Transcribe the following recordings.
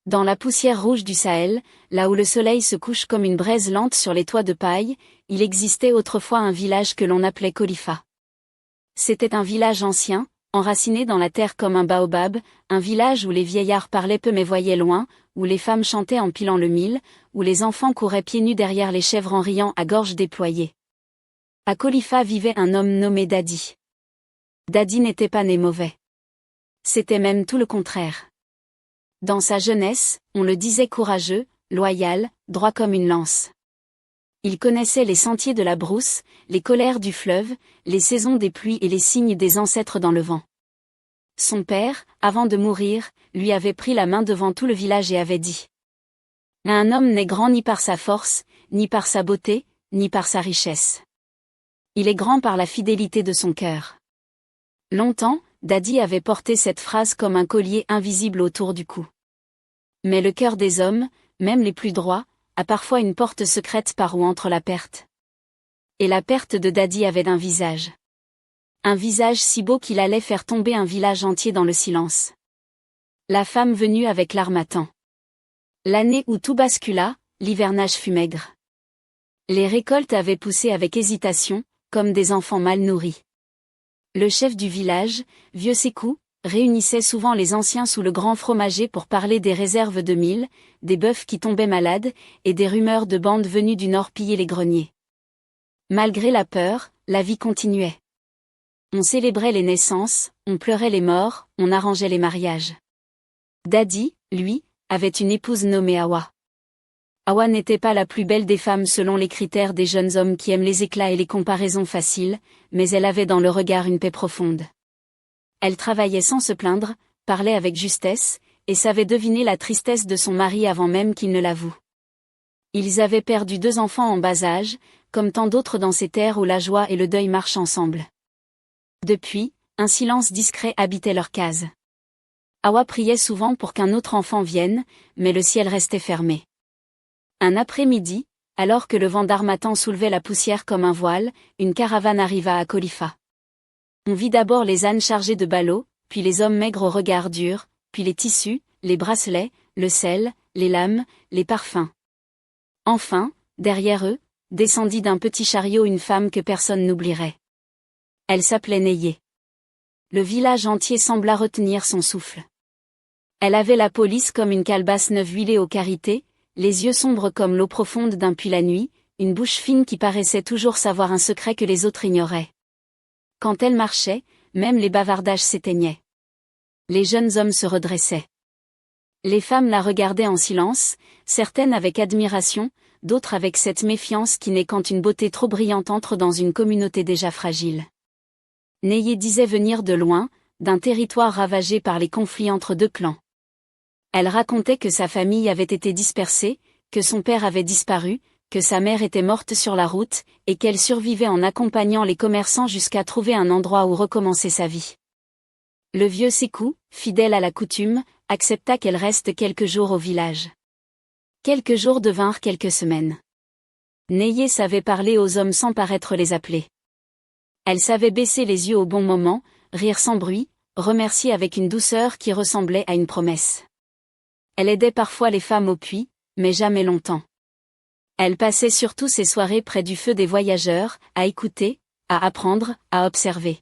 Dans la poussière rouge du Sahel, là où le soleil se couche comme une braise lente sur les toits de paille, il existait autrefois un village que l'on appelait Kolifa. C'était un village ancien, enraciné dans la terre comme un baobab, un village où les vieillards parlaient peu mais voyaient loin, où les femmes chantaient en pilant le mil, où les enfants couraient pieds nus derrière les chèvres en riant à gorge déployée. À Kolifa vivait un homme nommé Dadi. Dadi n'était pas né mauvais. C'était même tout le contraire. Dans sa jeunesse, on le disait courageux, loyal, droit comme une lance. Il connaissait les sentiers de la brousse, les colères du fleuve, les saisons des pluies et les signes des ancêtres dans le vent. Son père, avant de mourir, lui avait pris la main devant tout le village et avait dit : « Un homme n'est grand ni par sa force, ni par sa beauté, ni par sa richesse. Il est grand par la fidélité de son cœur. » Longtemps, Dadi avait porté cette phrase comme un collier invisible autour du cou. Mais le cœur des hommes, même les plus droits, a parfois une porte secrète par où entre la perte. Et la perte de Dadi avait un visage. Un visage si beau qu'il allait faire tomber un village entier dans le silence. La femme venue avec l'harmattan. L'année où tout bascula, l'hivernage fut maigre. Les récoltes avaient poussé avec hésitation, comme des enfants mal nourris. Le chef du village, vieux Sékou, réunissait souvent les anciens sous le grand fromager pour parler des réserves de mil, des bœufs qui tombaient malades, et des rumeurs de bandes venues du nord piller les greniers. Malgré la peur, la vie continuait. On célébrait les naissances, on pleurait les morts, on arrangeait les mariages. Dadi, lui, avait une épouse nommée Awa. Awa n'était pas la plus belle des femmes selon les critères des jeunes hommes qui aiment les éclats et les comparaisons faciles, mais elle avait dans le regard une paix profonde. Elle travaillait sans se plaindre, parlait avec justesse, et savait deviner la tristesse de son mari avant même qu'il ne l'avoue. Ils avaient perdu 2 enfants en bas âge, comme tant d'autres dans ces terres où la joie et le deuil marchent ensemble. Depuis, un silence discret habitait leur case. Awa priait souvent pour qu'un autre enfant vienne, mais le ciel restait fermé. Un après-midi, alors que le vent d'harmattan soulevait la poussière comme un voile, une caravane arriva à Kolifa. On vit d'abord les ânes chargés de ballots, puis les hommes maigres au regard dur, puis les tissus, les bracelets, le sel, les lames, les parfums. Enfin, derrière eux, descendit d'un petit chariot une femme que personne n'oublierait. Elle s'appelait Neyé. Le village entier sembla retenir son souffle. Elle avait la police comme une calebasse neuve huilée aux karités, les yeux sombres comme l'eau profonde d'un puits la nuit, une bouche fine qui paraissait toujours savoir un secret que les autres ignoraient. Quand elle marchait, même les bavardages s'éteignaient. Les jeunes hommes se redressaient. Les femmes la regardaient en silence, certaines avec admiration, d'autres avec cette méfiance qui naît quand une beauté trop brillante entre dans une communauté déjà fragile. Neyé disait venir de loin, d'un territoire ravagé par les conflits entre 2 clans. Elle racontait que sa famille avait été dispersée, que son père avait disparu, que sa mère était morte sur la route, et qu'elle survivait en accompagnant les commerçants jusqu'à trouver un endroit où recommencer sa vie. Le vieux Sékou, fidèle à la coutume, accepta qu'elle reste quelques jours au village. Quelques jours devinrent quelques semaines. Neyé savait parler aux hommes sans paraître les appeler. Elle savait baisser les yeux au bon moment, rire sans bruit, remercier avec une douceur qui ressemblait à une promesse. Elle aidait parfois les femmes au puits, mais jamais longtemps. Elle passait surtout ses soirées près du feu des voyageurs, à écouter, à apprendre, à observer.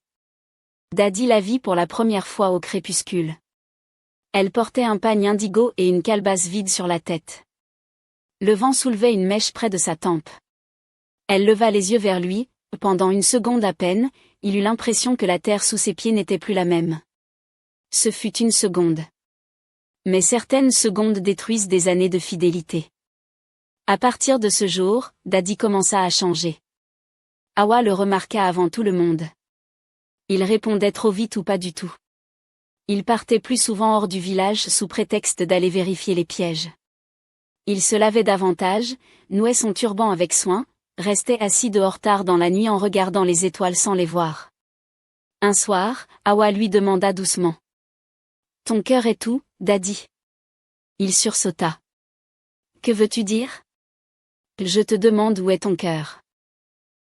Dadi la vit pour la première fois au crépuscule. Elle portait un pagne indigo et une calebasse vide sur la tête. Le vent soulevait une mèche près de sa tempe. Elle leva les yeux vers lui, pendant une seconde à peine, il eut l'impression que la terre sous ses pieds n'était plus la même. Ce fut une seconde. Mais certaines secondes détruisent des années de fidélité. À partir de ce jour, Dadi commença à changer. Awa le remarqua avant tout le monde. Il répondait trop vite ou pas du tout. Il partait plus souvent hors du village sous prétexte d'aller vérifier les pièges. Il se lavait davantage, nouait son turban avec soin, restait assis dehors tard dans la nuit en regardant les étoiles sans les voir. Un soir, Awa lui demanda doucement : « Ton cœur est où, Dadi ? » Il sursauta. « Que veux-tu dire ? » ?»« Je te demande où est ton cœur.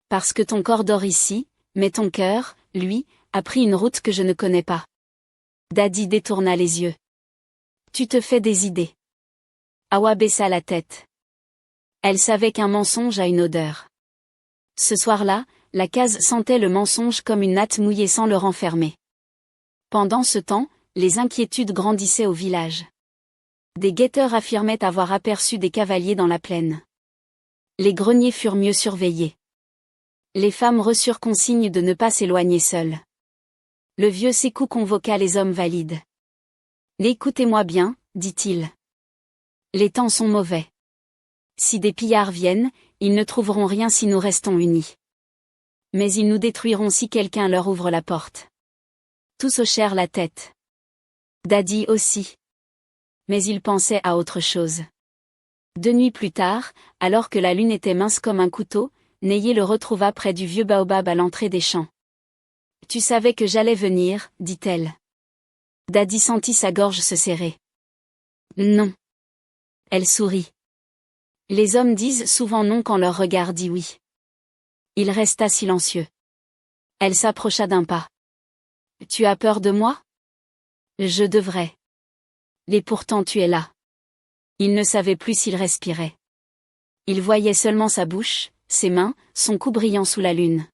Parce que ton corps dort ici, mais ton cœur, lui, a pris une route que je ne connais pas. » Dadi détourna les yeux. « Tu te fais des idées. Hawa baissa la tête. Elle savait qu'un mensonge a une odeur. Ce soir-là, la case sentait le mensonge comme une natte mouillée sans le renfermer. Pendant ce temps, les inquiétudes grandissaient au village. Des guetteurs affirmaient avoir aperçu des cavaliers dans la plaine. Les greniers furent mieux surveillés. Les femmes reçurent consigne de ne pas s'éloigner seules. Le vieux Sékou convoqua les hommes valides. « Écoutez-moi bien, dit-il. Les temps sont mauvais. Si des pillards viennent, ils ne trouveront rien si nous restons unis. Mais ils nous détruiront si quelqu'un leur ouvre la porte. » Tous hochèrent la tête. Dadi aussi. Mais il pensait à autre chose. 2 nuits plus tard, alors que la lune était mince comme un couteau, Neye le retrouva près du vieux baobab à l'entrée des champs. « Tu savais que j'allais venir, dit-elle. » Dadi sentit sa gorge se serrer. « Non. » Elle sourit. Les hommes disent souvent non quand leur regard dit oui. Il resta silencieux. Elle s'approcha d'un pas. « Tu as peur de moi ? » « Je devrais. » Et pourtant tu es là. Il ne savait plus s'il respirait. Il voyait seulement sa bouche, ses mains, son cou brillant sous la lune.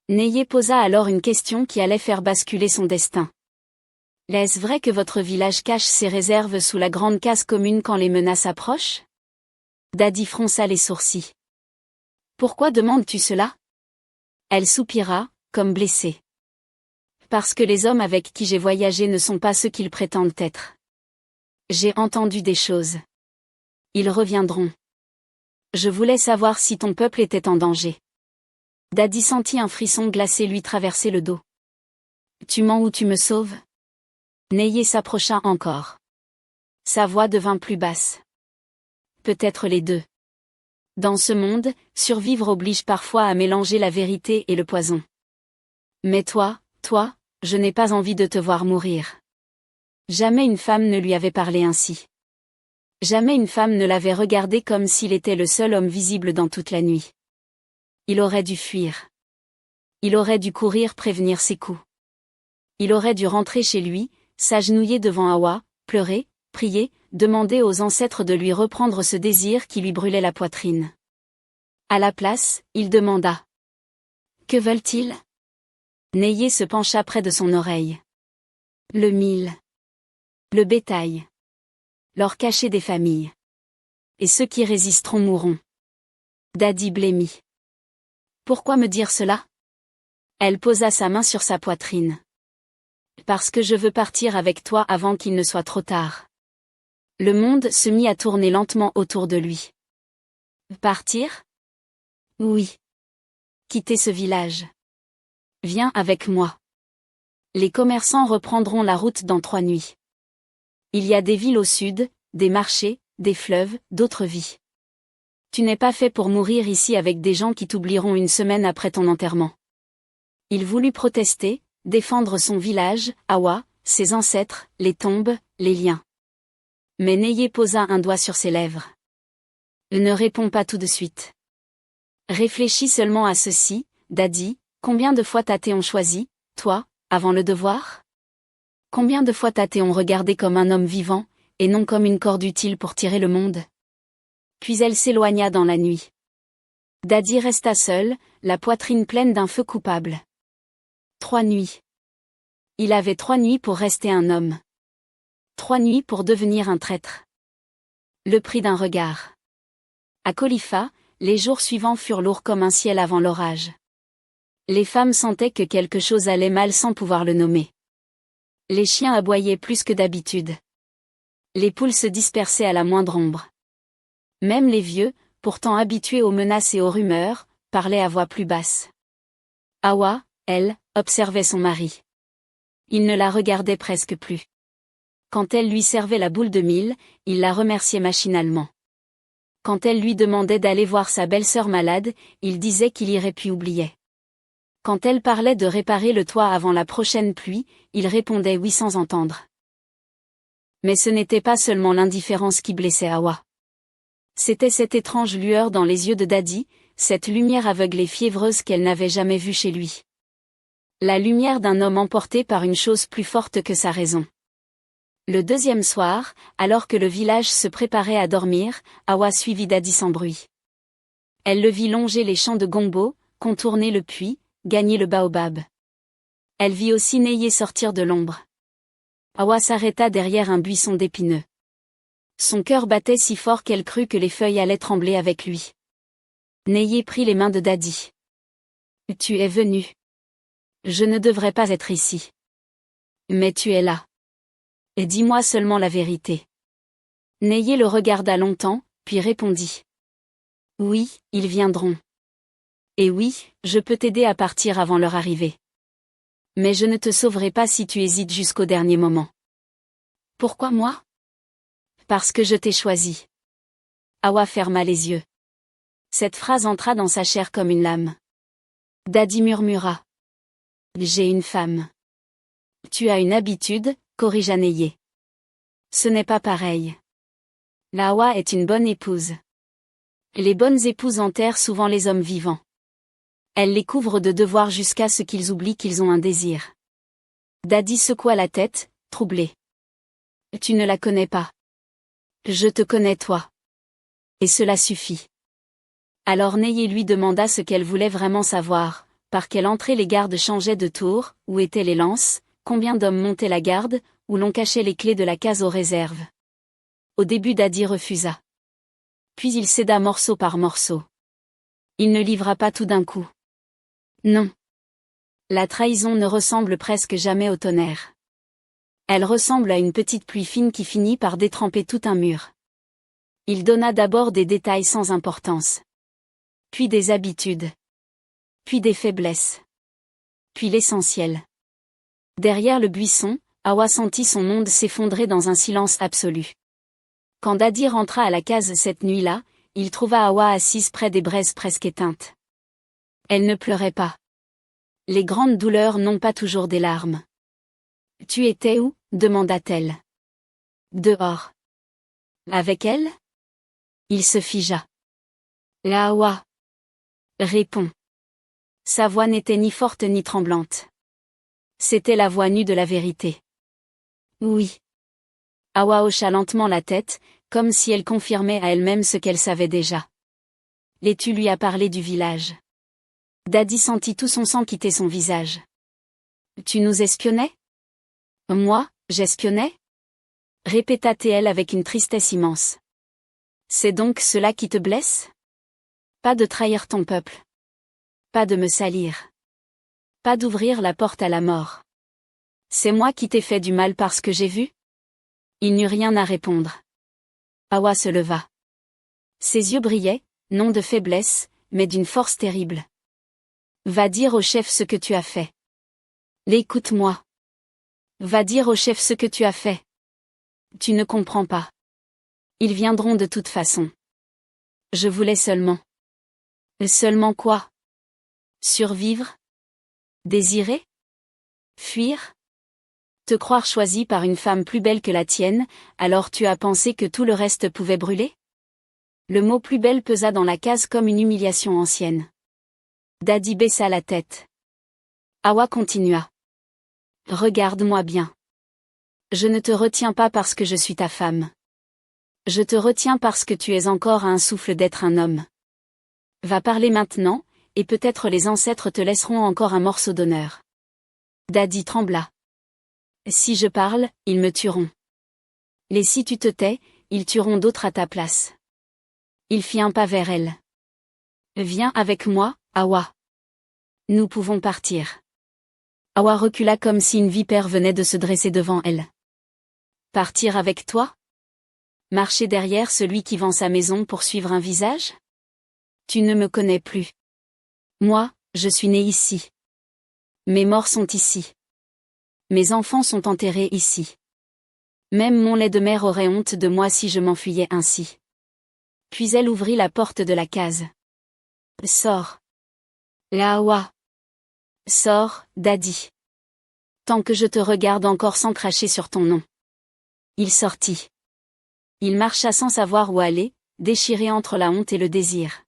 Neye posa alors une question qui allait faire basculer son destin. « Est-ce vrai que votre village cache ses réserves sous la grande case commune quand les menaces approchent ?» Dadi fronça les sourcils. « Pourquoi demandes-tu cela ?» Elle soupira, comme blessée. « Parce que les hommes avec qui j'ai voyagé ne sont pas ceux qu'ils prétendent être. J'ai entendu des choses. Ils reviendront. Je voulais savoir si ton peuple était en danger. » Dadi sentit un frisson glacé lui traverser le dos. « Tu mens ou tu me sauves ?» Neye s'approcha encore. Sa voix devint plus basse. « Peut-être les deux. Dans ce monde, survivre oblige parfois à mélanger la vérité et le poison. Mais toi, je n'ai pas envie de te voir mourir. » Jamais une femme ne lui avait parlé ainsi. Jamais une femme ne l'avait regardé comme s'il était le seul homme visible dans toute la nuit. Il aurait dû fuir. Il aurait dû courir prévenir ses coups. Il aurait dû rentrer chez lui, s'agenouiller devant Hawa, pleurer, prier, demander aux ancêtres de lui reprendre ce désir qui lui brûlait la poitrine. À la place, il demanda. « Que veulent-ils » Neye se pencha près de son oreille. « Le mil. Le bétail. L'or caché des familles. Et ceux qui résisteront mourront. » Dadi blêmit. « Pourquoi me dire cela ?» Elle posa sa main sur sa poitrine. « Parce que je veux partir avec toi avant qu'il ne soit trop tard. » Le monde se mit à tourner lentement autour de lui. « Partir ? » ?»« Oui. Quitter ce village. Viens avec moi. Les commerçants reprendront la route dans 3 nuits. Il y a des villes au sud, des marchés, des fleuves, d'autres vies. Tu n'es pas fait pour mourir ici avec des gens qui t'oublieront une semaine après ton enterrement. » Il voulut protester, défendre son village, Hawa, ses ancêtres, les tombes, les liens. Mais Neye posa un doigt sur ses lèvres. « Ne réponds pas tout de suite. Réfléchis seulement à ceci, Dadi, combien de fois t'as-t-on choisi, toi, avant le devoir ? Combien de fois t'as-t-on regardé comme un homme vivant, et non comme une corde utile pour tirer le monde ? » Puis elle s'éloigna dans la nuit. Dadi resta seul, la poitrine pleine d'un feu coupable. 3 nuits. Il avait 3 nuits pour rester un homme. 3 nuits pour devenir un traître. Le prix d'un regard. À Kolifa, les jours suivants furent lourds comme un ciel avant l'orage. Les femmes sentaient que quelque chose allait mal sans pouvoir le nommer. Les chiens aboyaient plus que d'habitude. Les poules se dispersaient à la moindre ombre. Même les vieux, pourtant habitués aux menaces et aux rumeurs, parlaient à voix plus basse. Hawa, elle, observait son mari. Il ne la regardait presque plus. Quand elle lui servait la boule de mil, il la remerciait machinalement. Quand elle lui demandait d'aller voir sa belle-sœur malade, il disait qu'il irait puis oubliait. Quand elle parlait de réparer le toit avant la prochaine pluie, il répondait oui sans entendre. Mais ce n'était pas seulement l'indifférence qui blessait Hawa. C'était cette étrange lueur dans les yeux de Dadi, cette lumière aveugle et fiévreuse qu'elle n'avait jamais vue chez lui. La lumière d'un homme emporté par une chose plus forte que sa raison. Le deuxième soir, alors que le village se préparait à dormir, Hawa suivit Dadi sans bruit. Elle le vit longer les champs de gombo, contourner le puits, gagner le baobab. Elle vit aussi Neye sortir de l'ombre. Hawa s'arrêta derrière un buisson d'épineux. Son cœur battait si fort qu'elle crut que les feuilles allaient trembler avec lui. Neye prit les mains de Dadi. « Tu es venu. Je ne devrais pas être ici. Mais tu es là. Et dis-moi seulement la vérité. » Neye le regarda longtemps, puis répondit. « Oui, ils viendront. Et oui, je peux t'aider à partir avant leur arrivée. Mais je ne te sauverai pas si tu hésites jusqu'au dernier moment. » « Pourquoi moi ? » ?»« Parce que je t'ai choisi. » Hawa ferma les yeux. Cette phrase entra dans sa chair comme une lame. Dadi murmura. « J'ai une femme. »« Tu as une habitude, » corrigea Neye. « Ce n'est pas pareil. La Hawa est une bonne épouse. Les bonnes épouses enterrent souvent les hommes vivants. Elles les couvrent de devoirs jusqu'à ce qu'ils oublient qu'ils ont un désir. » Dadi secoua la tête, troublé. « Tu ne la connais pas. Je te connais toi. Et cela suffit. » Alors Neye lui demanda ce qu'elle voulait vraiment savoir, par quelle entrée les gardes changeaient de tour, où étaient les lances, combien d'hommes montaient la garde, où l'on cachait les clés de la case aux réserves. Au début Dadi refusa. Puis il céda morceau par morceau. Il ne livra pas tout d'un coup. Non. La trahison ne ressemble presque jamais au tonnerre. Elle ressemble à une petite pluie fine qui finit par détremper tout un mur. Il donna d'abord des détails sans importance. Puis des habitudes. Puis des faiblesses. Puis l'essentiel. Derrière le buisson, Hawa sentit son monde s'effondrer dans un silence absolu. Quand Dadi rentra à la case cette nuit-là, il trouva Hawa assise près des braises presque éteintes. Elle ne pleurait pas. Les grandes douleurs n'ont pas toujours des larmes. « Tu étais où ?» demanda-t-elle. « Dehors. »« Avec elle ?» Il se figea. « La Hawa. » Réponds. Sa voix n'était ni forte ni tremblante. C'était la voix nue de la vérité. « Oui. » Hawa hocha lentement la tête, comme si elle confirmait à elle-même ce qu'elle savait déjà. L'étu lui a parlé du village. Dadi sentit tout son sang quitter son visage. « Tu nous espionnais ? » « Moi, j'espionnais ?» répéta-t-elle avec une tristesse immense. « C'est donc cela qui te blesse ? Pas de trahir ton peuple. Pas de me salir. Pas d'ouvrir la porte à la mort. C'est moi qui t'ai fait du mal parce que j'ai vu ? » Il n'eut rien à répondre. Hawa se leva. Ses yeux brillaient, non de faiblesse, mais d'une force terrible. « Va dire au chef ce que tu as fait. »« L'écoute-moi. Va dire au chef ce que tu as fait. »« Tu ne comprends pas. Ils viendront de toute façon. Je voulais seulement. » « Seulement quoi ? Survivre ? Désirer ? Fuir ? Te croire choisi par une femme plus belle que la tienne, alors tu as pensé que tout le reste pouvait brûler ? Le mot plus belle pesa dans la case comme une humiliation ancienne. Dadi baissa la tête. Hawa continua. Regarde-moi bien. Je ne te retiens pas parce que je suis ta femme. Je te retiens parce que tu es encore à un souffle d'être un homme. Va parler maintenant, et peut-être les ancêtres te laisseront encore un morceau d'honneur. Dadi trembla. Si je parle, ils me tueront. Et si tu te tais, ils tueront d'autres à ta place. Il fit un pas vers elle. Viens avec moi, Hawa. Nous pouvons partir. Hawa recula comme si une vipère venait de se dresser devant elle. Partir avec toi ? Marcher derrière celui qui vend sa maison pour suivre un visage ? Tu ne me connais plus. Moi, je suis né ici. Mes morts sont ici. Mes enfants sont enterrés ici. Même mon lait de mère aurait honte de moi si je m'enfuyais ainsi. Puis elle ouvrit la porte de la case. Sors. La Hawa. Sors, Dadi. Tant que je te regarde encore sans cracher sur ton nom. Il sortit. Il marcha sans savoir où aller, déchiré entre la honte et le désir.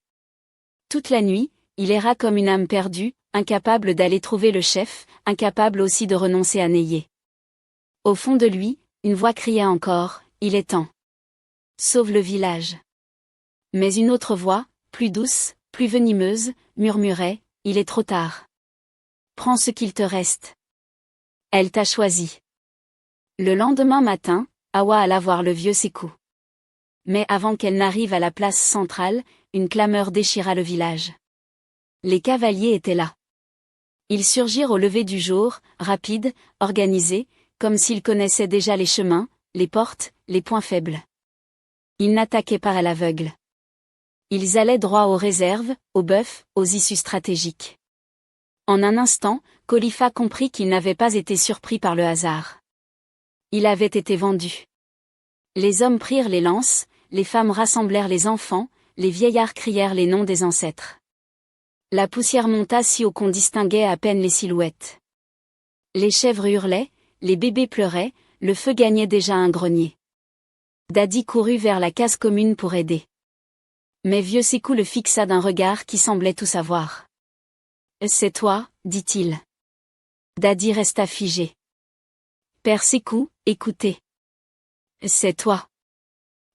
Toute la nuit, il erra comme une âme perdue, incapable d'aller trouver le chef, incapable aussi de renoncer à Neye. Au fond de lui, Une voix criait encore, « Il est temps. Sauve le village. » Mais une autre voix, plus douce, plus venimeuse, murmurait, « Il est trop tard. Prends ce qu'il te reste. Elle t'a choisi. » Le lendemain matin, Hawa alla voir le vieux Sékou. Mais avant qu'elle n'arrive à la place centrale, une clameur déchira le village. Les cavaliers étaient là. Ils surgirent au lever du jour, rapides, organisés, comme s'ils connaissaient déjà les chemins, les portes, les points faibles. Ils n'attaquaient pas à l'aveugle. Ils allaient droit aux réserves, aux bœufs, aux issues stratégiques. En un instant, Khalifa comprit qu'il n'avait pas été surpris par le hasard. Il avait été vendu. Les hommes prirent les lances, les femmes rassemblèrent les enfants, les vieillards crièrent les noms des ancêtres. La poussière monta si haut qu'on distinguait à peine les silhouettes. Les chèvres hurlaient, les bébés pleuraient, le feu gagnait déjà un grenier. Dadi courut vers la case commune pour aider. Mais vieux Sékou le fixa d'un regard qui semblait tout savoir. « C'est toi, dit-il. » Dadi resta figé. « Père Sékou, écoutez. »« C'est toi. »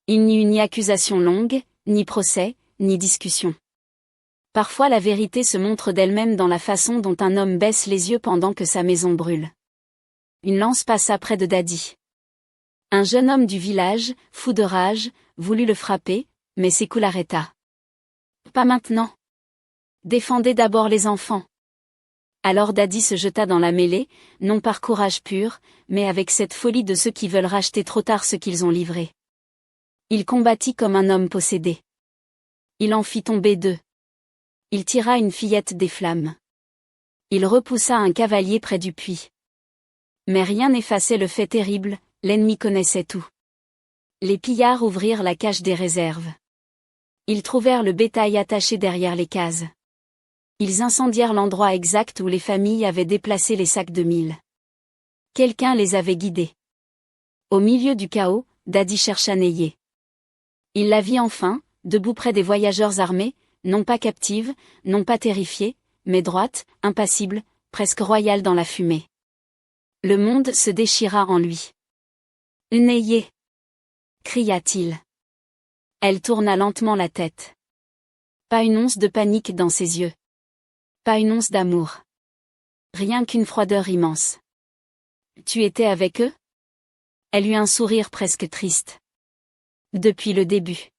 Il n'y eut ni accusation longue, ni procès, ni discussion. Parfois la vérité se montre d'elle-même dans la façon dont un homme baisse les yeux pendant que sa maison brûle. Une lance passa près de Dadi. Un jeune homme du village, fou de rage, voulut le frapper, mais Sékou l'arrêta. « Pas maintenant. Défendez d'abord les enfants. » Alors Dadi se jeta dans la mêlée, non par courage pur, mais avec cette folie de ceux qui veulent racheter trop tard ce qu'ils ont livré. Il combattit comme un homme possédé. Il en fit tomber deux. Il tira une fillette des flammes. Il repoussa un cavalier près du puits. Mais rien n'effaçait le fait terrible, l'ennemi connaissait tout. Les pillards ouvrirent la cage des réserves. Ils trouvèrent le bétail attaché derrière les cases. Ils incendièrent l'endroit exact où les familles avaient déplacé les sacs de mil. Quelqu'un les avait guidés. Au milieu du chaos, Dadi chercha Neyé. Il la vit enfin, debout près des voyageurs armés, non pas captive, non pas terrifiée, mais droite, impassible, presque royale dans la fumée. Le monde se déchira en lui. « Neyé !» cria-t-il. Elle tourna lentement la tête. Pas une once de panique dans ses yeux. Pas une once d'amour. Rien qu'une froideur immense. « Tu étais avec eux ?» Elle eut un sourire presque triste. « Depuis le début. »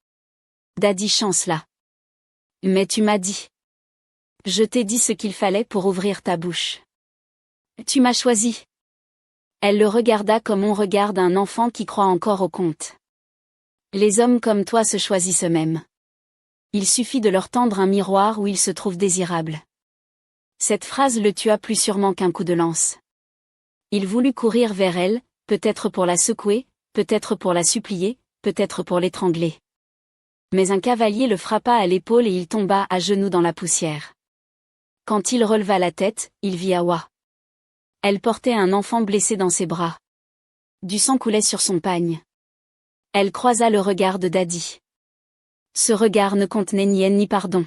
Dadi chancela. « Mais tu m'as dit. Je t'ai dit ce qu'il fallait pour ouvrir ta bouche. Tu m'as choisi. » Elle le regarda comme on regarde un enfant qui croit encore au conte. « Les hommes comme toi se choisissent eux-mêmes. Il suffit de leur tendre un miroir où ils se trouvent désirables. » Cette phrase le tua plus sûrement qu'un coup de lance. Il voulut courir vers elle, peut-être pour la secouer, peut-être pour la supplier, peut-être pour l'étrangler. Mais un cavalier le frappa à l'épaule et il tomba à genoux dans la poussière. Quand il releva la tête, il vit Hawa. Elle portait un enfant blessé dans ses bras. Du sang coulait sur son pagne. Elle croisa le regard de Dadi. Ce regard ne contenait ni haine ni pardon.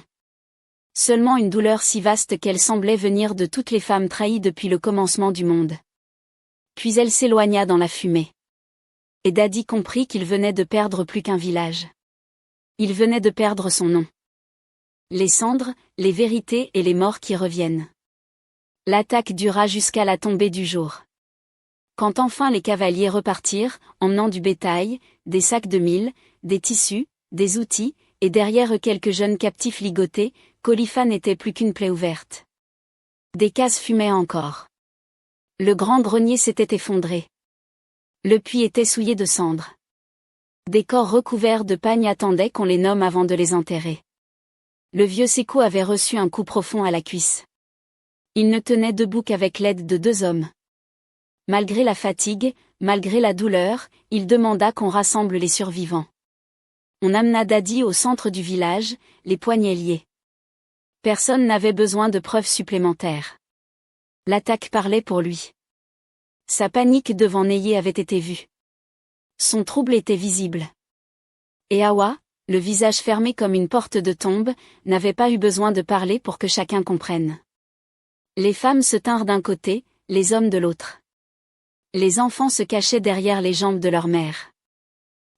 Seulement une douleur si vaste qu'elle semblait venir de toutes les femmes trahies depuis le commencement du monde. Puis elle s'éloigna dans la fumée. Et Dadi comprit qu'il venait de perdre plus qu'un village. Il venait de perdre son nom. Les cendres, les vérités et les morts qui reviennent. L'attaque dura jusqu'à la tombée du jour. Quand enfin les cavaliers repartirent, emmenant du bétail, des sacs de mil, des tissus, des outils, et derrière eux quelques jeunes captifs ligotés, Khalifa n'était plus qu'une plaie ouverte. Des cases fumaient encore. Le grand grenier s'était effondré. Le puits était souillé de cendres. Des corps recouverts de pagne attendaient qu'on les nomme avant de les enterrer. Le vieux Sékou avait reçu un coup profond à la cuisse. Il ne tenait debout qu'avec l'aide de deux hommes. Malgré la fatigue, malgré la douleur, il demanda qu'on rassemble les survivants. On amena Dadi au centre du village, les poignets liés. Personne n'avait besoin de preuves supplémentaires. L'attaque parlait pour lui. Sa panique devant Neyé avait été vue. Son trouble était visible. Et Hawa, le visage fermé comme une porte de tombe, n'avait pas eu besoin de parler pour que chacun comprenne. Les femmes se tinrent d'un côté, les hommes de l'autre. Les enfants se cachaient derrière les jambes de leur mère.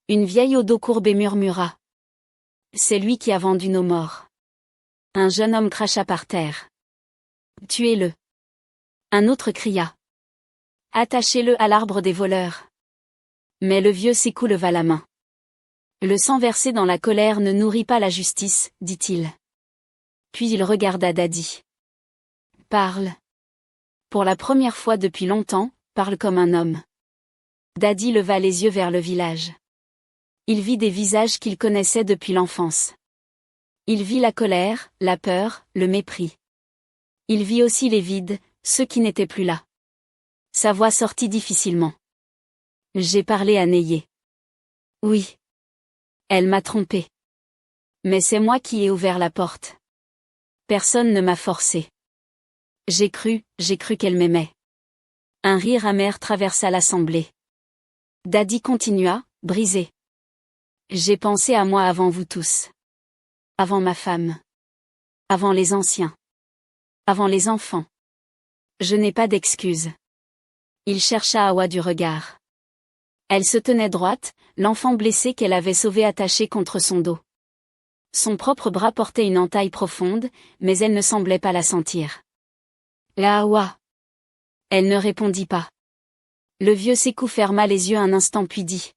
Une vieille au dos courbé murmura. C'est lui qui a vendu nos morts. Un jeune homme cracha par terre. Tuez-le. Un autre cria. Attachez-le à l'arbre des voleurs. Mais le vieux Sékou leva la main. Le sang versé dans la colère ne nourrit pas la justice, dit-il. Puis il regarda Dadi. Parle. Pour la première fois depuis longtemps, parle comme un homme. Dadi leva les yeux vers le village. Il vit des visages qu'il connaissait depuis l'enfance. Il vit la colère, la peur, le mépris. Il vit aussi les vides, ceux qui n'étaient plus là. Sa voix sortit difficilement. J'ai parlé à Neyé. Oui. Elle m'a trompé. Mais c'est moi qui ai ouvert la porte. Personne ne m'a forcé. J'ai cru qu'elle m'aimait. Un rire amer traversa l'assemblée. Dadi continua, brisé. J'ai pensé à moi avant vous tous. Avant ma femme. Avant les anciens. Avant les enfants. Je n'ai pas d'excuses. Il chercha Awa du regard. Elle se tenait droite, l'enfant blessé qu'elle avait sauvé attaché contre son dos. Son propre bras portait une entaille profonde, mais elle ne semblait pas la sentir. La Awa. Elle ne répondit pas. Le vieux Sékou ferma les yeux un instant puis dit.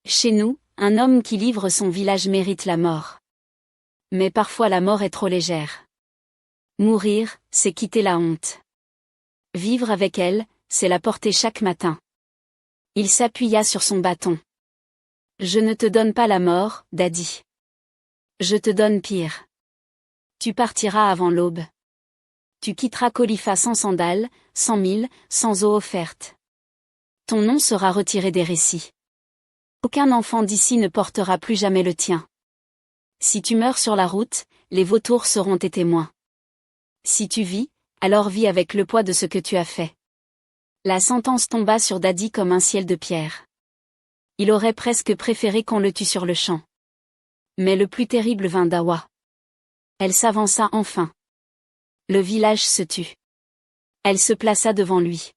Chez nous, un homme qui livre son village mérite la mort. Mais parfois la mort est trop légère. Mourir, c'est quitter la honte. Vivre avec elle, c'est la porter chaque matin. Il s'appuya sur son bâton. Je ne te donne pas la mort, Dadi. Je te donne pire. Tu partiras avant l'aube. Tu quitteras Kolifa sans sandales, sans mille, sans eau offerte. Ton nom sera retiré des récits. Aucun enfant d'ici ne portera plus jamais le tien. Si tu meurs sur la route, les vautours seront tes témoins. Si tu vis, alors vis avec le poids de ce que tu as fait. La sentence tomba sur Dadi comme un ciel de pierre. Il aurait presque préféré qu'on le tue sur le champ. Mais le plus terrible vint d'Awa. Elle s'avança enfin. Le village se tut. Elle se plaça devant lui.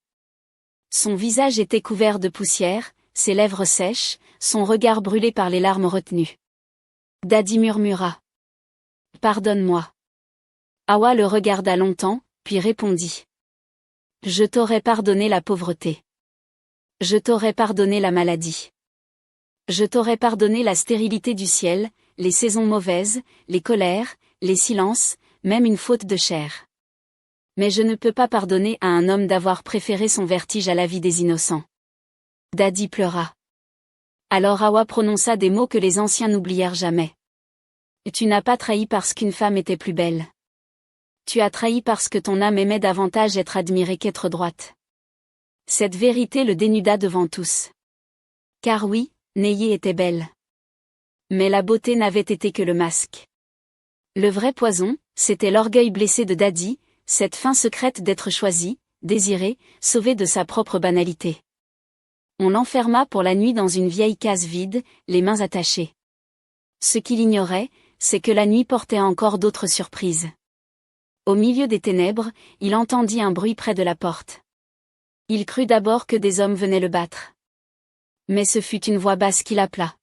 Son visage était couvert de poussière, ses lèvres sèches, son regard brûlé par les larmes retenues. Dadi murmura. Pardonne-moi. Awa le regarda longtemps, puis répondit. Je t'aurais pardonné la pauvreté. Je t'aurais pardonné la maladie. Je t'aurais pardonné la stérilité du ciel, les saisons mauvaises, les colères, les silences, même une faute de chair. Mais je ne peux pas pardonner à un homme d'avoir préféré son vertige à la vie des innocents. Dadi pleura. Alors Awa prononça des mots que les anciens n'oublièrent jamais. Tu n'as pas trahi parce qu'une femme était plus belle. Tu as trahi parce que ton âme aimait davantage être admirée qu'être droite. Cette vérité le dénuda devant tous. Car oui, Neyé était belle. Mais la beauté n'avait été que le masque. Le vrai poison, c'était l'orgueil blessé de Dadi, cette faim secrète d'être choisi, désiré, sauvé de sa propre banalité. On l'enferma pour la nuit dans une vieille case vide, les mains attachées. Ce qu'il ignorait, c'est que la nuit portait encore d'autres surprises. Au milieu des ténèbres, il entendit un bruit près de la porte. Il crut d'abord que des hommes venaient le battre. Mais ce fut une voix basse qui l'appela.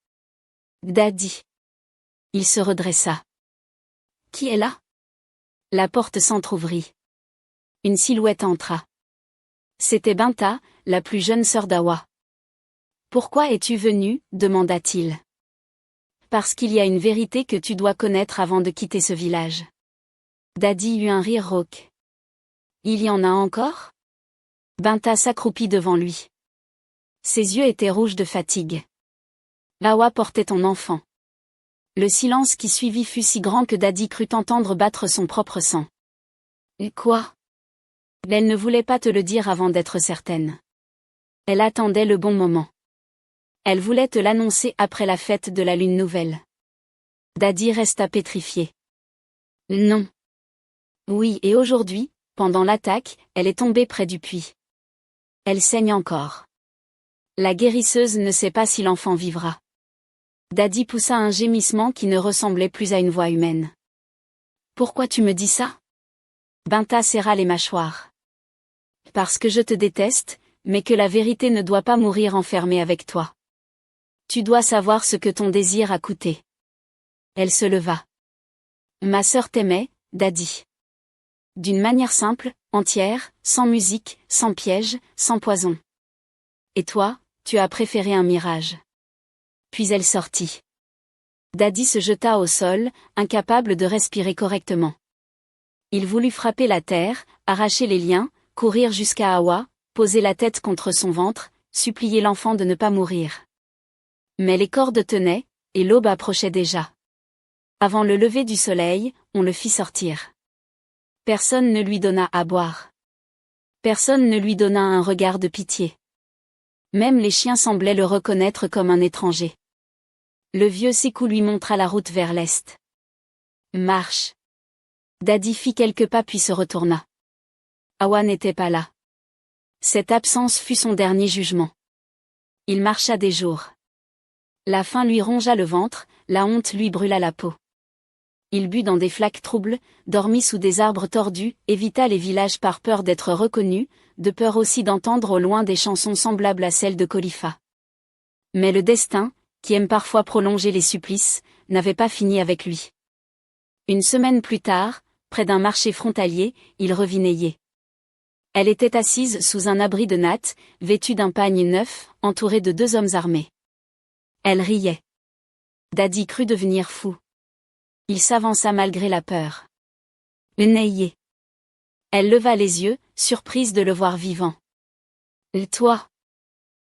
Dadi. Il se redressa. Qui est là? La porte s'entr'ouvrit. Une silhouette entra. C'était Binta, la plus jeune sœur d'Awa. Pourquoi es-tu venue? Demanda-t-il. Parce qu'il y a une vérité que tu dois connaître avant de quitter ce village. Dadi eut un rire rauque. Il y en a encore? Binta s'accroupit devant lui. Ses yeux étaient rouges de fatigue. Awa portait ton enfant. Le silence qui suivit fut si grand que Dadi crut entendre battre son propre sang. Et quoi? Elle ne voulait pas te le dire avant d'être certaine. Elle attendait le bon moment. Elle voulait te l'annoncer après la fête de la lune nouvelle. Dadi resta pétrifié. Non. Oui, et aujourd'hui, pendant l'attaque, elle est tombée près du puits. Elle saigne encore. La guérisseuse ne sait pas si l'enfant vivra. Dadi poussa un gémissement qui ne ressemblait plus à une voix humaine. Pourquoi tu me dis ça? Binta serra les mâchoires. Parce que je te déteste, mais que la vérité ne doit pas mourir enfermée avec toi. Tu dois savoir ce que ton désir a coûté. Elle se leva. Ma sœur t'aimait, Daddy. D'une manière simple, entière, sans musique, sans piège, sans poison. Et toi, tu as préféré un mirage. Puis elle sortit. Daddy se jeta au sol, incapable de respirer correctement. Il voulut frapper la terre, arracher les liens, courir jusqu'à Hawa, poser la tête contre son ventre, supplier l'enfant de ne pas mourir. Mais les cordes tenaient, et l'aube approchait déjà. Avant le lever du soleil, on le fit sortir. Personne ne lui donna à boire. Personne ne lui donna un regard de pitié. Même les chiens semblaient le reconnaître comme un étranger. Le vieux Sékou lui montra la route vers l'est. Marche. Daddy fit quelques pas puis se retourna. Hawa n'était pas là. Cette absence fut son dernier jugement. Il marcha des jours. La faim lui rongea le ventre, la honte lui brûla la peau. Il but dans des flaques troubles, dormit sous des arbres tordus, évita les villages par peur d'être reconnu, de peur aussi d'entendre au loin des chansons semblables à celles de Khalifa. Mais le destin, qui aime parfois prolonger les supplices, n'avait pas fini avec lui. Une semaine plus tard, près d'un marché frontalier, il revit Neyé. Elle était assise sous un abri de natte, vêtue d'un pagne neuf, entourée de 2 hommes armés. Elle riait. Daddy crut devenir fou. Il s'avança malgré la peur. Neyé. Elle leva les yeux, surprise de le voir vivant. Et toi?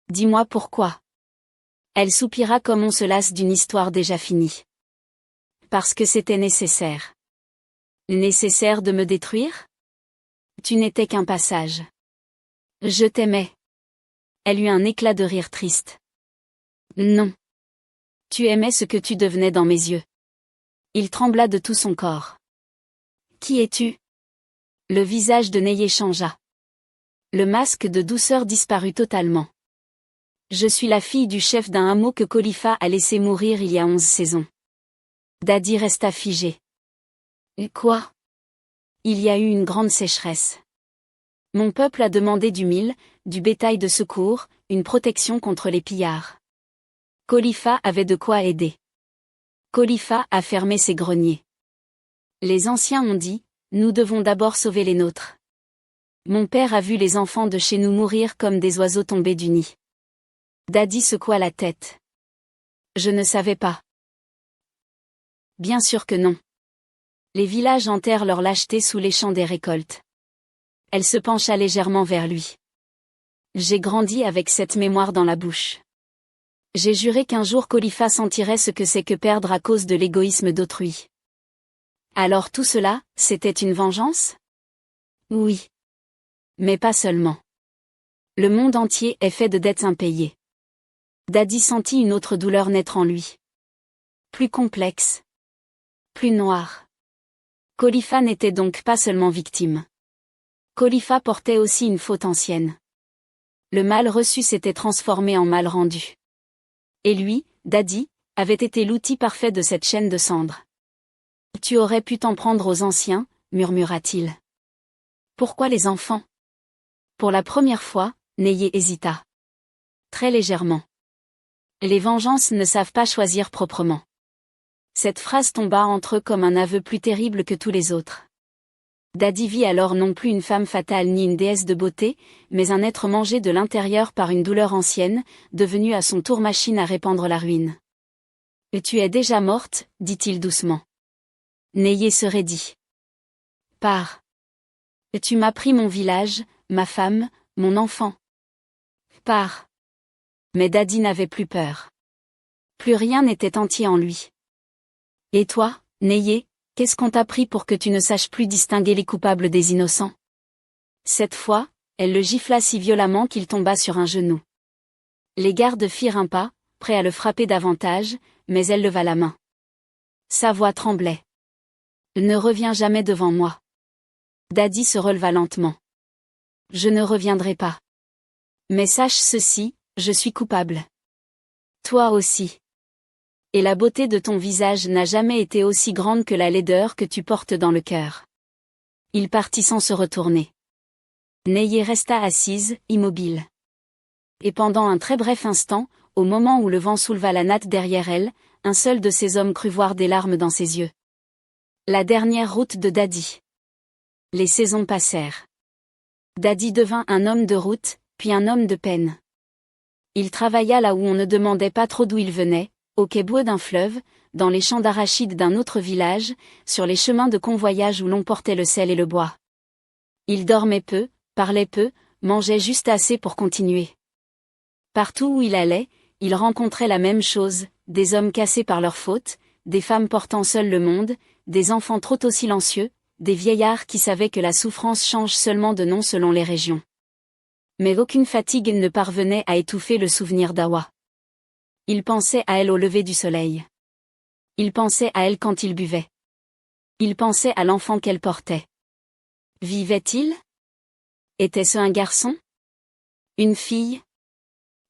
Dis-moi pourquoi. Elle soupira comme on se lasse d'une histoire déjà finie. Parce que c'était nécessaire. Nécessaire de me détruire? Tu n'étais qu'un passage. Je t'aimais. Elle eut un éclat de rire triste. Non. Tu aimais ce que tu devenais dans mes yeux. Il trembla de tout son corps. Qui es-tu? Le visage de Neyé changea. Le masque de douceur disparut totalement. Je suis la fille du chef d'un hameau que Khalifa a laissé mourir il y a 11 saisons. Daddy resta figé. Et quoi? Il y a eu une grande sécheresse. Mon peuple a demandé du mil, du bétail de secours, une protection contre les pillards. Khalifa avait de quoi aider. Khalifa a fermé ses greniers. Les anciens ont dit, nous devons d'abord sauver les nôtres. Mon père a vu les enfants de chez nous mourir comme des oiseaux tombés du nid. Daddy secoua la tête. Je ne savais pas. Bien sûr que non. Les villages enterrent leur lâcheté sous les champs des récoltes. Elle se pencha légèrement vers lui. J'ai grandi avec cette mémoire dans la bouche. J'ai juré qu'un jour Khalifa sentirait ce que c'est que perdre à cause de l'égoïsme d'autrui. Alors tout cela, c'était une vengeance? Oui. Mais pas seulement. Le monde entier est fait de dettes impayées. Daddy sentit une autre douleur naître en lui. Plus complexe. Plus noire. Khalifa n'était donc pas seulement victime. Khalifa portait aussi une faute ancienne. Le mal reçu s'était transformé en mal rendu. Et lui, Daddy, avait été l'outil parfait de cette chaîne de cendres. Tu aurais pu t'en prendre aux anciens, murmura-t-il. Pourquoi les enfants? Pour la première fois, Neyé hésita. Très légèrement. Les vengeances ne savent pas choisir proprement. Cette phrase tomba entre eux comme un aveu plus terrible que tous les autres. Daddy vit alors non plus une femme fatale ni une déesse de beauté, mais un être mangé de l'intérieur par une douleur ancienne, devenue à son tour machine à répandre la ruine. « Et tu es déjà morte, dit-il doucement. Neyé se raidit. Pars. Et tu m'as pris mon village, ma femme, mon enfant. Pars. Mais Daddy n'avait plus peur. Plus rien n'était entier en lui. Et toi, Neyé, qu'est-ce qu'on t'a pris pour que tu ne saches plus distinguer les coupables des innocents? Cette fois, elle le gifla si violemment qu'il tomba sur un genou. Les gardes firent un pas, prêts à le frapper davantage, mais elle leva la main. Sa voix tremblait. Ne reviens jamais devant moi. Daddy se releva lentement. Je ne reviendrai pas. Mais sache ceci, je suis coupable. Toi aussi. Et la beauté de ton visage n'a jamais été aussi grande que la laideur que tu portes dans le cœur. Il partit sans se retourner. Neyé resta assise, immobile. Et pendant un très bref instant, au moment où le vent souleva la natte derrière elle, un seul de ces hommes crut voir des larmes dans ses yeux. La dernière route de Daddy. Les saisons passèrent. Daddy devint un homme de route, puis un homme de peine. Il travailla là où on ne demandait pas trop d'où il venait, au quai boueux d'un fleuve, dans les champs d'arachides d'un autre village, sur les chemins de convoyage où l'on portait le sel et le bois. Il dormait peu, parlait peu, mangeait juste assez pour continuer. Partout où il allait, il rencontrait la même chose, des hommes cassés par leurs fautes, des femmes portant seules le monde, des enfants trop tôt silencieux, des vieillards qui savaient que la souffrance change seulement de nom selon les régions. Mais aucune fatigue ne parvenait à étouffer le souvenir d'Awa. Il pensait à elle au lever du soleil. Il pensait à elle quand il buvait. Il pensait à l'enfant qu'elle portait. Vivait-il? Était-ce un garçon? Une fille?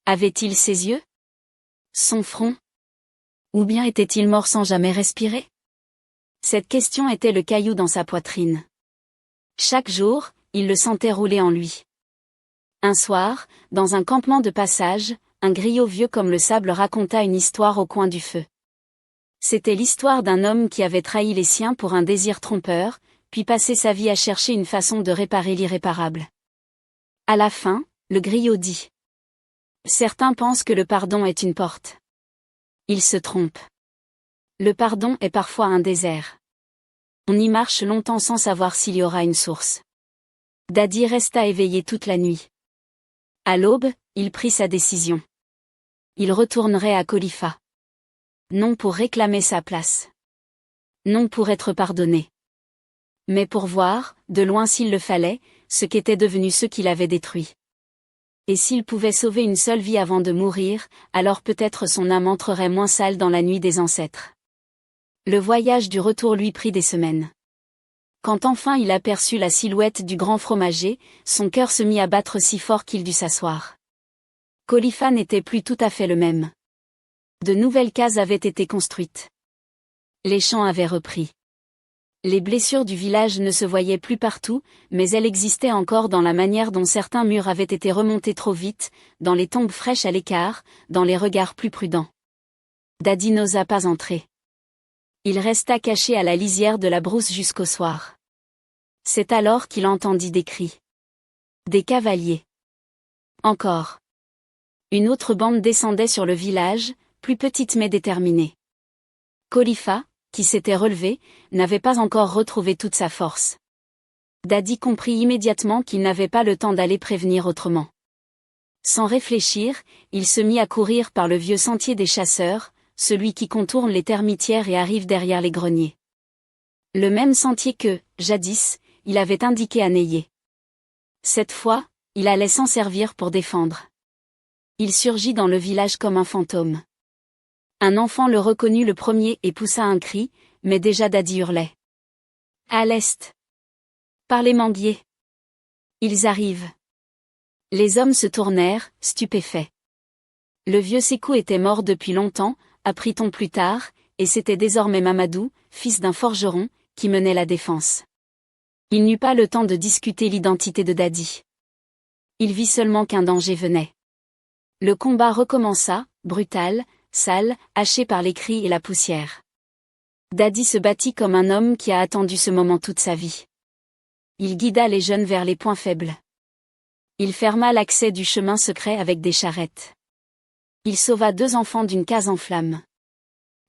Avait-il ses yeux? Son front? Ou bien était-il mort sans jamais respirer? Cette question était le caillou dans sa poitrine. Chaque jour, il le sentait rouler en lui. Un soir, dans un campement de passage, un griot vieux comme le sable raconta une histoire au coin du feu. C'était l'histoire d'un homme qui avait trahi les siens pour un désir trompeur, puis passé sa vie à chercher une façon de réparer l'irréparable. À la fin, le griot dit: Certains pensent que le pardon est une porte. Ils se trompent. Le pardon est parfois un désert. On y marche longtemps sans savoir s'il y aura une source. Daddy resta éveillé toute la nuit. À l'aube, il prit sa décision. Il retournerait à Khalifa. Non pour réclamer sa place. Non pour être pardonné. Mais pour voir, de loin s'il le fallait, ce qu'étaient devenus ceux qu'il avait détruits. Et s'il pouvait sauver une seule vie avant de mourir, alors peut-être son âme entrerait moins sale dans la nuit des ancêtres. Le voyage du retour lui prit des semaines. Quand enfin il aperçut la silhouette du grand fromager, son cœur se mit à battre si fort qu'il dut s'asseoir. Khalifa n'était plus tout à fait le même. De nouvelles cases avaient été construites. Les champs avaient repris. Les blessures du village ne se voyaient plus partout, mais elles existaient encore dans la manière dont certains murs avaient été remontés trop vite, dans les tombes fraîches à l'écart, dans les regards plus prudents. Daddy n'osa pas entrer. Il resta caché à la lisière de la brousse jusqu'au soir. C'est alors qu'il entendit des cris. Des cavaliers. Encore. Une autre bande descendait sur le village, plus petite mais déterminée. Khalifa, qui s'était relevé, n'avait pas encore retrouvé toute sa force. Daddy comprit immédiatement qu'il n'avait pas le temps d'aller prévenir autrement. Sans réfléchir, il se mit à courir par le vieux sentier des chasseurs, celui qui contourne les termitières et arrive derrière les greniers. Le même sentier que, jadis, il avait indiqué à Neyé. Cette fois, il allait s'en servir pour défendre. Il surgit dans le village comme un fantôme. Un enfant le reconnut le premier et poussa un cri, mais déjà Daddy hurlait. À l'est. Par les manguiers. Ils arrivent. Les hommes se tournèrent, stupéfaits. Le vieux Sékou était mort depuis longtemps, apprit-on plus tard, et c'était désormais Mamadou, fils d'un forgeron, qui menait la défense. Il n'eut pas le temps de discuter l'identité de Daddy. Il vit seulement qu'un danger venait. Le combat recommença, brutal, sale, haché par les cris et la poussière. Daddy se battit comme un homme qui a attendu ce moment toute sa vie. Il guida les jeunes vers les points faibles. Il ferma l'accès du chemin secret avec des charrettes. Il sauva 2 enfants d'une case en flammes.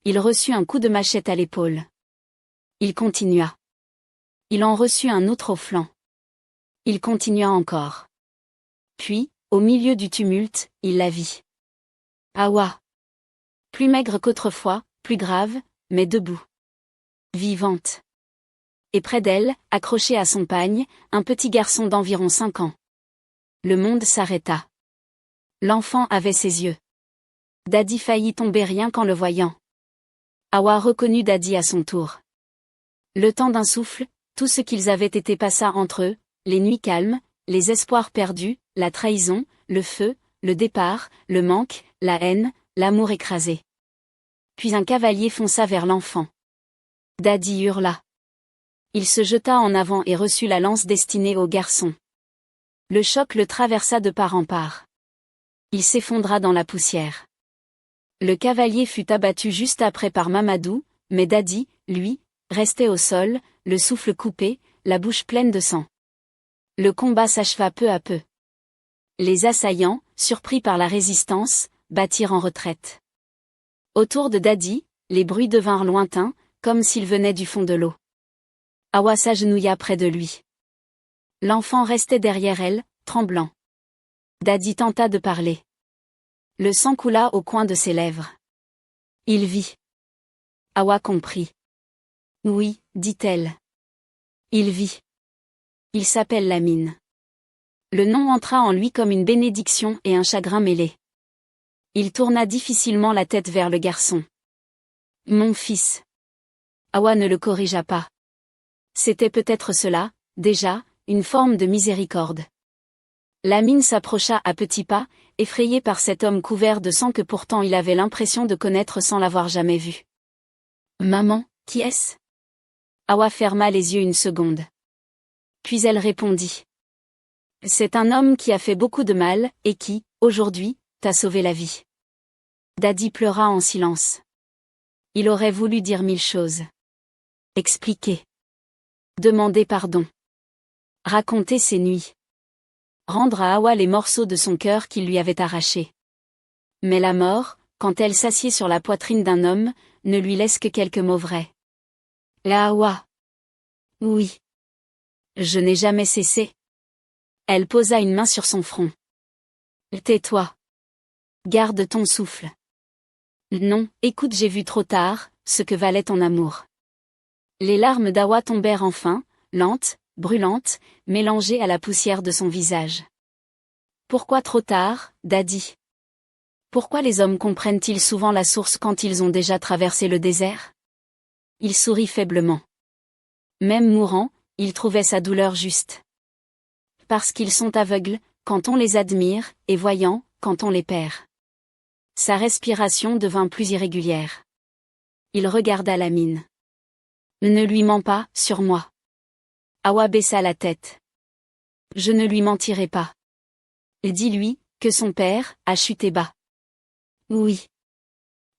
Il reçut un coup de machette à l'épaule. Il continua. Il en reçut un autre au flanc. Il continua encore. Puis, au milieu du tumulte, il la vit. Awa. Plus maigre qu'autrefois, plus grave, mais debout. Vivante. Et près d'elle, accroché à son pagne, un petit garçon d'environ 5 ans. Le monde s'arrêta. L'enfant avait ses yeux. Daddy faillit tomber rien qu'en le voyant. Awa reconnut Daddy à son tour. Le temps d'un souffle, tout ce qu'ils avaient été passa entre eux, les nuits calmes, les espoirs perdus, la trahison, le feu, le départ, le manque, la haine, l'amour écrasé. Puis un cavalier fonça vers l'enfant. Daddy hurla. Il se jeta en avant et reçut la lance destinée au garçon. Le choc le traversa de part en part. Il s'effondra dans la poussière. Le cavalier fut abattu juste après par Mamadou, mais Dadi, lui, restait au sol, le souffle coupé, la bouche pleine de sang. Le combat s'acheva peu à peu. Les assaillants, surpris par la résistance, battirent en retraite. Autour de Dadi, les bruits devinrent lointains, comme s'ils venaient du fond de l'eau. Awa s'agenouilla près de lui. L'enfant restait derrière elle, tremblant. Dadi tenta de parler. Le sang coula au coin de ses lèvres. Il vit. Awa comprit. Oui, dit-elle. Il vit. Il s'appelle Lamine. Le nom entra en lui comme une bénédiction et un chagrin mêlé. Il tourna difficilement la tête vers le garçon. Mon fils. Awa ne le corrigea pas. C'était peut-être cela, déjà, une forme de miséricorde. Lamine s'approcha à petits pas, effrayé par cet homme couvert de sang que pourtant il avait l'impression de connaître sans l'avoir jamais vu. Maman, qui est-ce? Awa ferma les yeux une seconde. Puis elle répondit. C'est un homme qui a fait beaucoup de mal, et qui, aujourd'hui, t'a sauvé la vie. Dadi pleura en silence. Il aurait voulu dire 1000 choses. Expliquer. Demander pardon. Raconter ses nuits. Rendre à Awa les morceaux de son cœur qu'il lui avait arrachés. Mais la mort, quand elle s'assied sur la poitrine d'un homme, ne lui laisse que quelques mots vrais. La Awa. Oui. Je n'ai jamais cessé. Elle posa une main sur son front. Tais-toi. Garde ton souffle. Non, écoute, j'ai vu trop tard, ce que valait ton amour. Les larmes d'Awa tombèrent enfin, lentes, brûlantes, mélangées à la poussière de son visage. Pourquoi trop tard, Dadi? Pourquoi les hommes comprennent-ils souvent la source quand ils ont déjà traversé le désert? Il sourit faiblement. Même mourant, il trouvait sa douleur juste. Parce qu'ils sont aveugles, quand on les admire, et voyants, quand on les perd. Sa respiration devint plus irrégulière. Il regarda Lamine. Ne lui mens pas, sur moi. Awa baissa la tête. Je ne lui mentirai pas. Dis-lui, que son père, a chuté bas. Oui.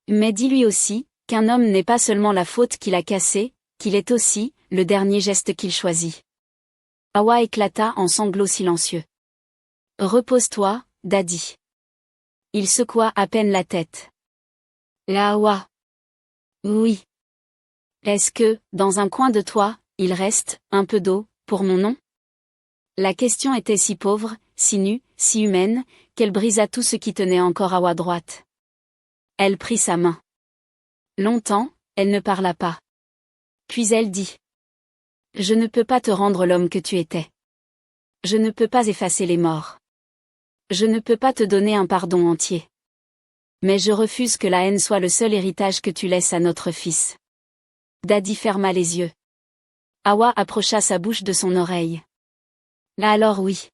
Mais dis-lui aussi, qu'un homme n'est pas seulement la faute qu'il a cassée, qu'il est aussi, le dernier geste qu'il choisit. Awa éclata en sanglots silencieux. Repose-toi, Dadi. Il secoua à peine la tête. La Awa. Oui. Est-ce que, dans un coin de toi, il reste, un peu d'eau, pour mon nom? La question était si pauvre, si nue, si humaine, qu'elle brisa tout ce qui tenait encore Awa droite. Elle prit sa main. Longtemps, elle ne parla pas. Puis elle dit. Je ne peux pas te rendre l'homme que tu étais. Je ne peux pas effacer les morts. Je ne peux pas te donner un pardon entier. Mais je refuse que la haine soit le seul héritage que tu laisses à notre fils. Dadi ferma les yeux. Awa approcha sa bouche de son oreille. Là alors oui.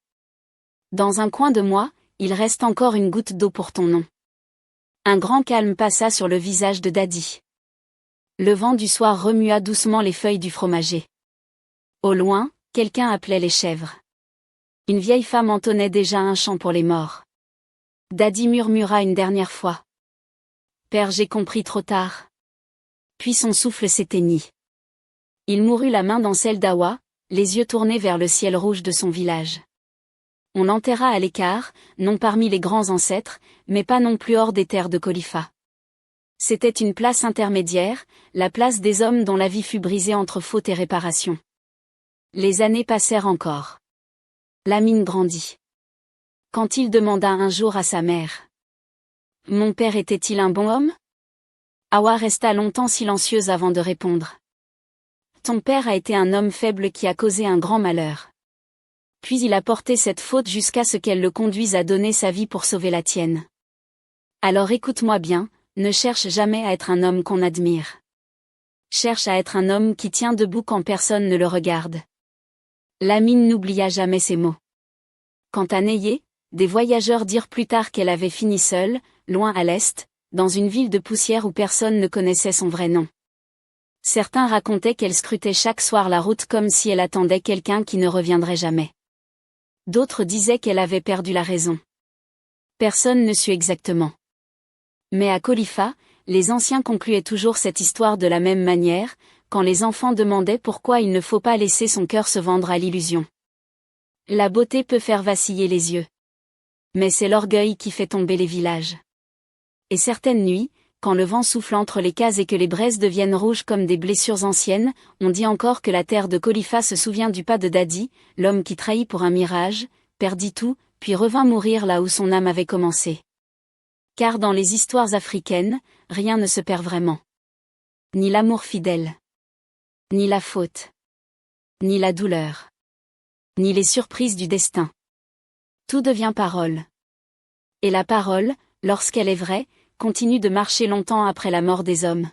Dans un coin de moi, il reste encore une goutte d'eau pour ton nom. Un grand calme passa sur le visage de Dadi. Le vent du soir remua doucement les feuilles du fromager. Au loin, quelqu'un appelait les chèvres. Une vieille femme entonnait déjà un chant pour les morts. Dadi murmura une dernière fois. Père, j'ai compris trop tard. Puis son souffle s'éteignit. Il mourut la main dans celle d'Awa, les yeux tournés vers le ciel rouge de son village. On l'enterra à l'écart, non parmi les grands ancêtres, mais pas non plus hors des terres de Kolifa. C'était une place intermédiaire, la place des hommes dont la vie fut brisée entre faute et réparation. Les années passèrent encore. Lamine grandit. Quand il demanda un jour à sa mère. Mon père était-il un bon homme? Awa resta longtemps silencieuse avant de répondre. Ton père a été un homme faible qui a causé un grand malheur. Puis il a porté cette faute jusqu'à ce qu'elle le conduise à donner sa vie pour sauver la tienne. Alors écoute-moi bien, ne cherche jamais à être un homme qu'on admire. Cherche à être un homme qui tient debout quand personne ne le regarde. Lamine n'oublia jamais ces mots. Quant à Neyé, des voyageurs dirent plus tard qu'elle avait fini seule, loin à l'est, dans une ville de poussière où personne ne connaissait son vrai nom. Certains racontaient qu'elle scrutait chaque soir la route comme si elle attendait quelqu'un qui ne reviendrait jamais. D'autres disaient qu'elle avait perdu la raison. Personne ne sut exactement. Mais à Kolifa, les anciens concluaient toujours cette histoire de la même manière, quand les enfants demandaient pourquoi il ne faut pas laisser son cœur se vendre à l'illusion. La beauté peut faire vaciller les yeux. Mais c'est l'orgueil qui fait tomber les villages. Et certaines nuits, quand le vent souffle entre les cases et que les braises deviennent rouges comme des blessures anciennes, on dit encore que la terre de Kolifa se souvient du pas de Dadi, l'homme qui trahit pour un mirage, perdit tout, puis revint mourir là où son âme avait commencé. Car dans les histoires africaines, rien ne se perd vraiment. Ni l'amour fidèle. Ni la faute. Ni la douleur. Ni les surprises du destin. Tout devient parole. Et la parole, lorsqu'elle est vraie, continue de marcher longtemps après la mort des hommes.